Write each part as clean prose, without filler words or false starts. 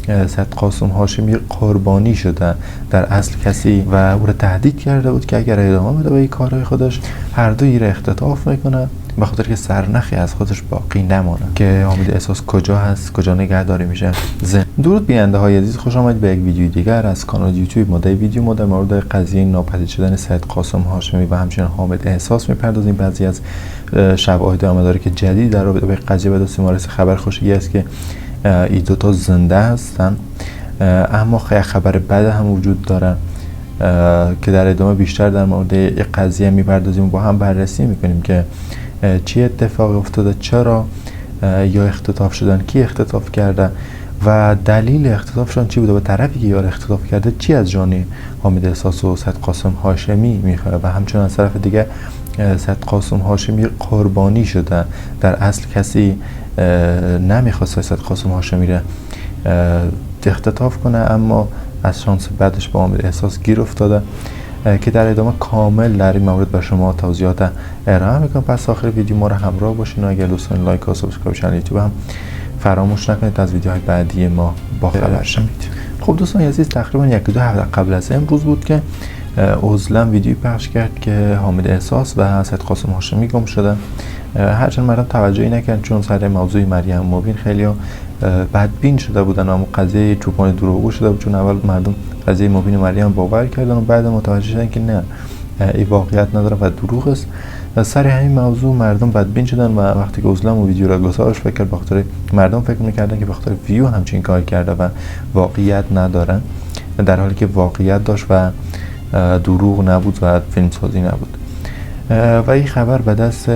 سید قاسم هاشمی قربانی شده در اصل کسی و او را تهدید کرده بود که اگر ادامه بده به این کارهای خودش هر دوی را اختطاف میکنه به خاطر که سرنخی از خودش باقی نمانه که حامد احساس کجا هست، کجا نگهداری میشه. درود بیننده های عزیز، خوش آمدید به یک ویدیو دیگر از کانال یوتیوب ما. در ویدیو ما در مورد قضیه ناپدید شدن سید قاسم هاشمی و همچنین حامد احساس میپردازیم. بعضی از شواهد آمداری که جدید در رابطه با قضیه به دست ما رسید. خبر خوشی است که این دوتا زنده هستن، اما خبر بد هم وجود داره که در ادامه بیشتر در مورد این قضیه میپردازیم و با هم بررسی میکنیم که چی اتفاقی افتاده، چرا یا اختطاف شدن، کی اختطاف کرده و دلیل اختطافشون چی بوده و طرفی که یار اختطاف کرده چی از جان حامد احساس و سید قاسم هاشمی میخواد و همچنین از طرف دیگه سید قاسم هاشمی قربانی شده. در اصل کسی نمیخواست سید قاسم هاشمی را اختطاف کنه، اما از شانس بعدش با حامد احساس گیر افتاده که در ادامه کامل در این مورد به شما توضیحات ارائه میکنم. پس آخر ویدیو ما رو همراه باشین و اگر دوستان لایک و سابسکرایب چنل یوتیوب هم فراموش نکنید از ویدیوهای بعدی ما با خبر شوید. خب دوستان عزیز، تقریبا 1-2 هفته قبل از امروز بود که عضلم ویدیوی پخش کرد که حامد احساس و سید قاسم هاشمی گم شده. هرچند مردم توجهی نکردن چون سر موضوع مریم مبین خیلی بدبین شده بودن و قضیه چوپان دروغگو شده بود، چون اول مردم قضیه مبین مریم باور کردن و بعد متوجه شدن که نه، این واقعیت نداره و دروغ است. سر همین موضوع مردم بدبین شدن و وقتی که عضلم و ویدیو را گذاشت فکر بخاطر مردم فکر میکردن که بخاطر ویو همچین کار کرده و واقعیت نداره، در حالی که واقعیت داشت و دروغ نبود و فیلم سازی نبود. و این خبر به دست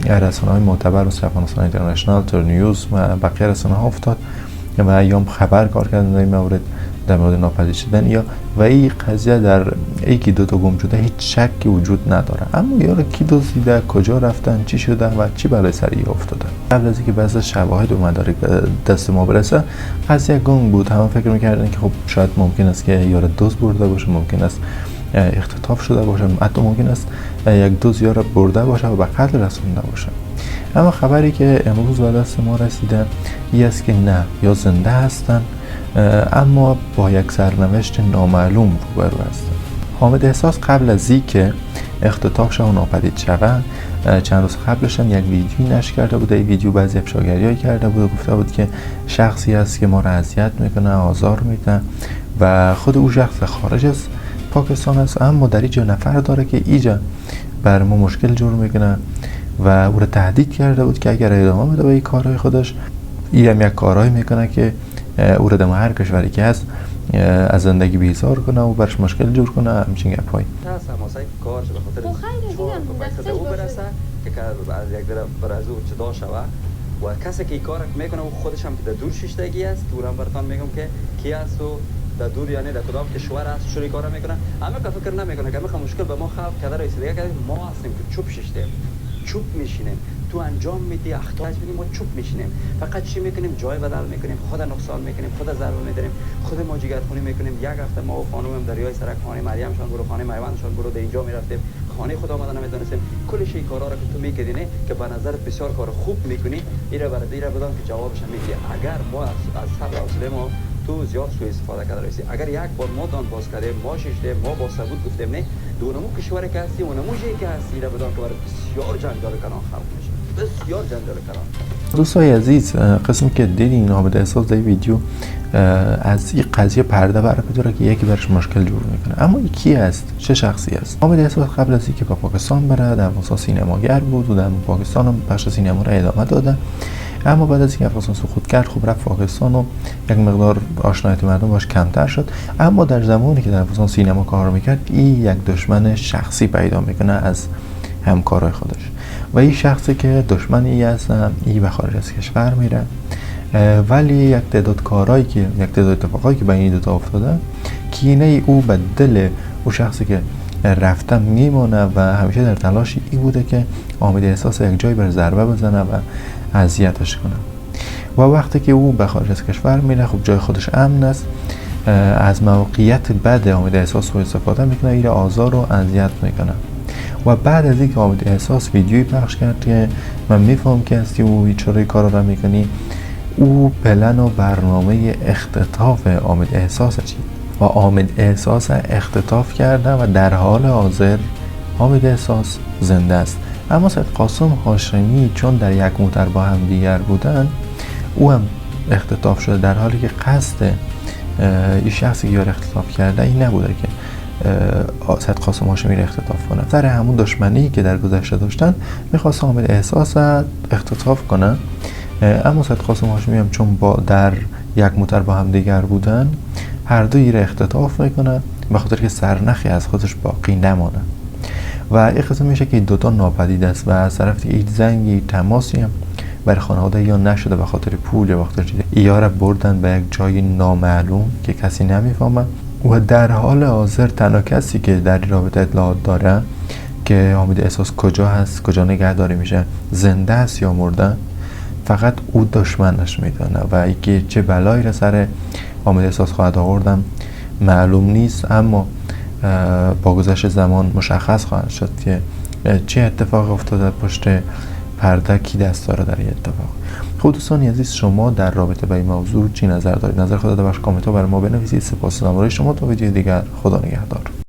رسانه‌های معتبر مثل افغانستان اینترنشنال، تر نیوز و بقیه رسانه‌ها افتاد و ایام خبر کار کردن در مورد ناپدید شدن یا و این قضیه در یکی دو تا گم شده هیچ شکی وجود نداره. اما یارو کی دزدیده، کجا رفتن، چی شده و چی بلای سری افتاده. قبل از اینکه بعضی از شواهد و مدارک به دست ما برسه قضیه گنگ بود. همه فکر می‌کردن که خب شاید ممکن است که یارو دزد برده باشه، ممکن است اختطاف شده باشه، حتی ممکن است یک دو یارو برده باشه و به قتل رسونده باشه. اما خبری که امروز به دست ما رسیده این است که نه، یا زنده هستن اما با یک سرنوشت نامعلوم روبرو هستن. حامد احساس قبل از اینکه اختطاف شه و ناپدید شود چند روز قبلش هم یک ویدیو نشر کرده بود. این ویدیو بعضی افشاگری‌های کرده بود و گفته بود که شخصی است که ما را اذیت میکنه، آزار میده و خود او شخص خارج از پاکستان است، اما در اینجا نفر داره که اینجا بر ما مشکل جور میکنه و او را تهدید کرده بود که اگر ادامه بده به این کارهای خودش این هم یک کارهایی میکنه که او را در هر کشوری که هست از زندگی بیزار کنه و برش مشکل جور کنه. همچین گپایی هست هماسای کارش به خاطر چون او برسه که یک در از او جدا شوه و کسی که این کار میکنه او خودش هم که در دور شیشتگی است که او هم براتان میگم که کی است و در دور یعنی در کدام کشور است شروع کار میکنه. اما که فکر نمیکنه که میخوام مشکل به ما خلق کرده رسیده که ما هستیم که چوب شیشتیم، چوب میشینیم، تو انجام میدی اخطا میدیم ما چوب میشینیم، فقط چی میکنیم جای بدل میکنیم، خود نقصان میکنیم، خود ضرر میداریم، خود ما جگرخونی میکنیم. یک هفته ما و خانومم دریای سرک خانه مریمشان برو، خانه میوندشان برو، در اینجا میرفتیم، خانه خود آمدن نمیدونستیم. کلش این کارا رو که تو میکردی که به نظر بسیار کار خوب میکنی ایره برای دیره بدان که جوابش میگی. اگر ما از صبر حوصله ما تو زیاد سوء استفاده کرده رسی، اگر یک بار ما دان باز کردیم، ما شیشتیم، ما با ثبوت گفتیم نه دونمو کشوری که هستی اونمو جایی که هستی ایره بدان که برای بسیار جنجال کنان خلق میشه، بسیار جنجال کنان. دوستای عزیز، قسمی که دیدین حامد احساس در ویدیو از این قضیه پرده برمی‌داره که یکی برش مشکل جور میکنه. اما این کی است؟ چه شخصی است؟ حامد احساس قبل از اینکه به پاکستان بره در افغانستان سینماگر بود و در پاکستان هم بخش سینما را ادامه داده، اما بعد از اینکه افغانستان سقوط کرد خب رفت پاکستان و یک مقدار آشناییت مردم باش کمتر شد. اما در زمانی که در افغانستان سینما کار میکرد این یک دشمن شخصی پیدا میکنه از همکارای خودش و این شخصی که دشمنی است این به خارج از کشور میره، ولی یک تعداد کارهایی که یک تعداد اتفاقایی که بین این دو تا افتاده کینه او به دل او شخصی که رفته میمونه و همیشه در تلاش این بوده که حامد احساس یک جایی بر ضربه بزنه و اذیتش کنه. و وقتی که او به خارج از کشور میره خب جای خودش امن است، از موقعیت بد حامد احساس رو استفاده میکنه، این آزار و اذیت میکنه. و بعد از اینکه حامد احساس ویدیویی پخش کرد که من میفهم که هستی و چرا این کارا رو میکنی، او پلن و برنامه اختطاف حامد احساس چید و حامد احساس اختطاف کرده و در حال حاضر حامد احساس زنده است. اما سید قاسم هاشمی چون در یک موتر با هم دیگر بودن، او هم اختطاف شده، در حالی که قصد این شخصی که اختطاف کرده این نبوده که سید قاسم هاشمی را اختطاف کنه. سر همون دشمنی که در گذشته داشتن میخواست حامد احساس اختطاف کنه. اما سید قاسم هاشمی هم چون در یک موتر با هم دیگر بودن، هر دوی را اختطاف میکنه به خاطر که سرنخی از خودش باقی نمانه و این قصه میشه که دوتا ناپدید است و از طرف دیگه هیچ زنگی تماسی هم برای خانواده یا نشده به خاطر پول یا وقت چیزی. یا را بردن به یک جای نامعلوم که کسی نمیفهمه و در حال حاضر تنها کسی که در این رابطه اطلاعات داره که حامد احساس کجا هست، کجا نگهداری میشه، زنده است یا مرده، فقط او دشمنش میدونه و اینکه چه بلایی را سر حامد احساس خواهد آوردم معلوم نیست. اما با گذشت زمان مشخص خواهد شد که چه اتفاق افتاده پشت پرده، کی دست داره در این اتفاق. خود دوستان عزیز، شما در رابطه با این موضوع چی نظر دارید؟ نظر خودت در بخش کامنت ها برای ما بنویسید. سپاسگزارم برای شما. تا ویدیو دیگر، خدا نگهدار.